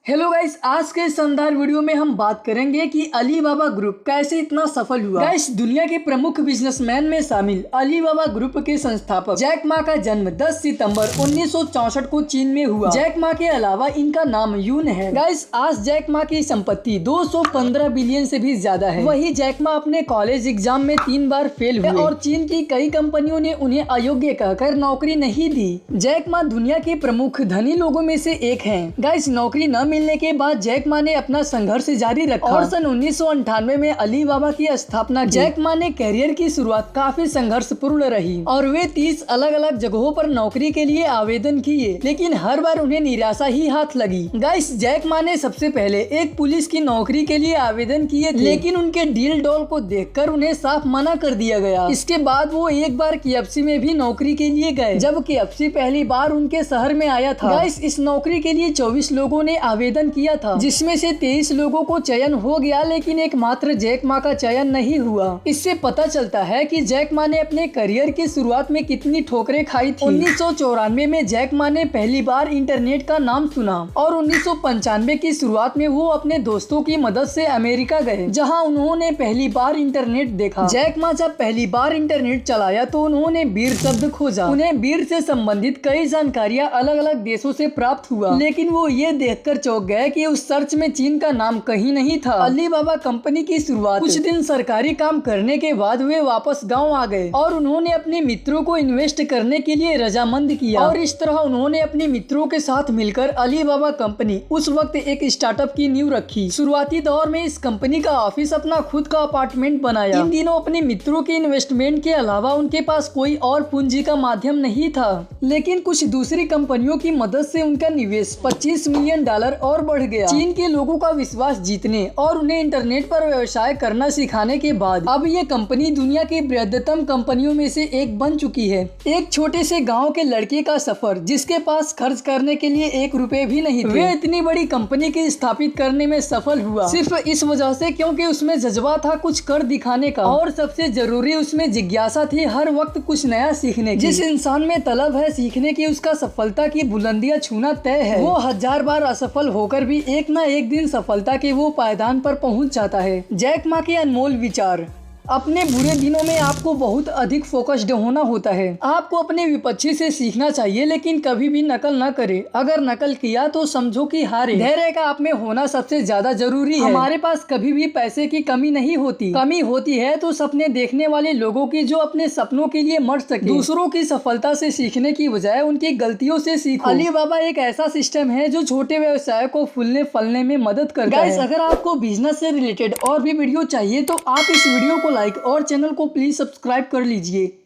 Hello guys, आज के शानदार वीडियो में हम बात करेंगे कि अलीबाबा ग्रुप कैसे इतना सफल हुआ। गाइस, दुनिया के प्रमुख बिजनेसमैन में शामिल अलीबाबा ग्रुप के संस्थापक जैक मा का जन्म 10 सितंबर 1964 को चीन में हुआ। जैक मा के अलावा इनका नाम यून है। गाइस, आज जैक मा की संपत्ति 215 बिलियन से भी ज्यादा है। वही जैक मा अपने कॉलेज एग्जाम में 3 बार फेल हुए और चीन की कई कंपनियों ने उन्हें अयोग्य कहकर नौकरी नहीं दी। जैक मा दुनिया के प्रमुख धनी लोगों में से एक है। गाइस, नौकरी न मिलने के बाद जैक मा ने अपना संघर्ष जारी रखा और सन 1998 में अलीबाबा की स्थापना की। जैक मा ने करियर की शुरुआत काफी संघर्षपूर्ण रही और वे 30 अलग अलग जगहों पर नौकरी के लिए आवेदन किए, लेकिन हर बार उन्हें निराशा ही हाथ लगी। गाइस, जैक मा ने सबसे पहले एक पुलिस की नौकरी के लिए आवेदन किए थे, लेकिन उनके डील डॉल को देखकर उन्हें साफ मना कर दिया गया। इसके बाद वो एक बार KFC में भी नौकरी के लिए गए, जब KFC पहली बार उनके शहर में आया था। गाइस, इस नौकरी के लिए 24 लोगों ने आवेदन किया था, जिसमें से 23 लोगों को चयन हो गया, लेकिन एकमात्र जैक मा का चयन नहीं हुआ। इससे पता चलता है कि जैक मा ने अपने करियर की शुरुआत में कितनी ठोकरें खाई थी। 1994 में जैक मा ने पहली बार इंटरनेट का नाम सुना और 1995 की शुरुआत में वो अपने दोस्तों की मदद से अमेरिका गए, जहां उन्होंने पहली बार इंटरनेट देखा। जैक मा जब पहली बार इंटरनेट चलाया तो उन्होंने बीर शब्द खोजा। उन्हें बीर से संबंधित कई जानकारियां अलग अलग देशों से प्राप्त हुआ, लेकिन वो ये देखकर चौंक गए कि उस सर्च में चीन का नाम कहीं नहीं था। अलीबाबा कंपनी की शुरुआत कुछ दिन सरकारी काम करने के बाद वे वापस गांव आ गए और उन्होंने अपने मित्रों को इन्वेस्ट करने के लिए रजामंद किया और इस तरह उन्होंने अपने मित्रों के साथ मिलकर अलीबाबा कंपनी उस वक्त एक स्टार्टअप की नींव रखी। शुरुआती दौर में इस कंपनी का ऑफिस अपना खुद का अपार्टमेंट बनाया। इन दिनों अपने मित्रों के इन्वेस्टमेंट के अलावा उनके पास कोई और पूंजी का माध्यम नहीं था, लेकिन कुछ दूसरी कंपनियों की मदद से उनका निवेश $25 मिलियन और बढ़ गया। चीन के लोगों का विश्वास जीतने और उन्हें इंटरनेट पर व्यवसाय करना सिखाने के बाद अब ये कंपनी दुनिया की बृहत्तम कंपनियों में से एक बन चुकी है। एक छोटे से गांव के लड़के का सफर, जिसके पास खर्च करने के लिए 1 रुपए भी नहीं थे, वे इतनी बड़ी कंपनी की स्थापित करने में सफल हुआ, सिर्फ इस वजह से क्योंकि उसमें जज्बा था कुछ कर दिखाने का, और सबसे जरूरी उसमें जिज्ञासा थी हर वक्त कुछ नया सीखने की। जिस इंसान में तलब है सीखने की, उसका सफलता की बुलंदियां छूना तय है। वो 1000 बार असफल होकर भी एक ना एक दिन सफलता के वो पायदान पर पहुंच जाता है। जैक मा के अनमोल विचार। अपने बुरे दिनों में आपको बहुत अधिक फोकस्ड होना होता है। आपको अपने विपक्षी से सीखना चाहिए, लेकिन कभी भी नकल न करे। अगर नकल किया तो समझो कि हारे। धैर्य का आप में होना सबसे ज्यादा जरूरी है। हमारे पास कभी भी पैसे की कमी नहीं होती। कमी होती है तो सपने देखने वाले लोगों की, जो अपने सपनों के लिए मर सके। दूसरों की सफलता से सीखने की बजाय उनकी गलतियों से सीखो। अलीबाबा एक ऐसा सिस्टम है जो छोटे व्यवसाय को फूलने फलने में मदद करता है। अगर आपको बिजनेस से रिलेटेड और भी वीडियो चाहिए तो आप इस वीडियो को लाइक और चैनल को प्लीज सब्सक्राइब कर लीजिए।